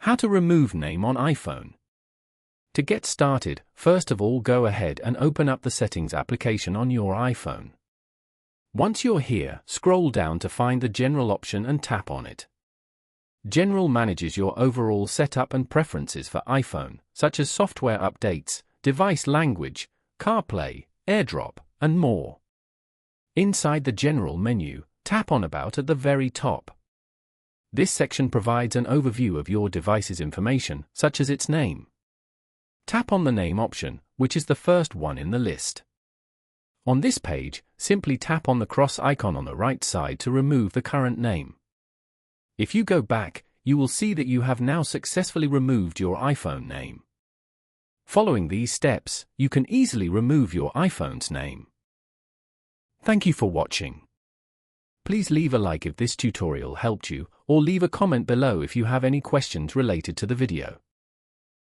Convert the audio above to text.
How to remove name on iPhone. To get started, first of all go ahead and open up the Settings application on your iPhone. Once you're here, scroll down to find the General option and tap on it. General manages your overall setup and preferences for iPhone, such as software updates, device language, CarPlay, AirDrop, and more. Inside the General menu, tap on About at the very top. This section provides an overview of your device's information, such as its name. Tap on the Name option, which is the first one in the list. On this page, simply tap on the cross icon on the right side to remove the current name. If you go back, you will see that you have now successfully removed your iPhone name. Following these steps, you can easily remove your iPhone's name. Thank you for watching. Please leave a like if this tutorial helped you, or leave a comment below if you have any questions related to the video.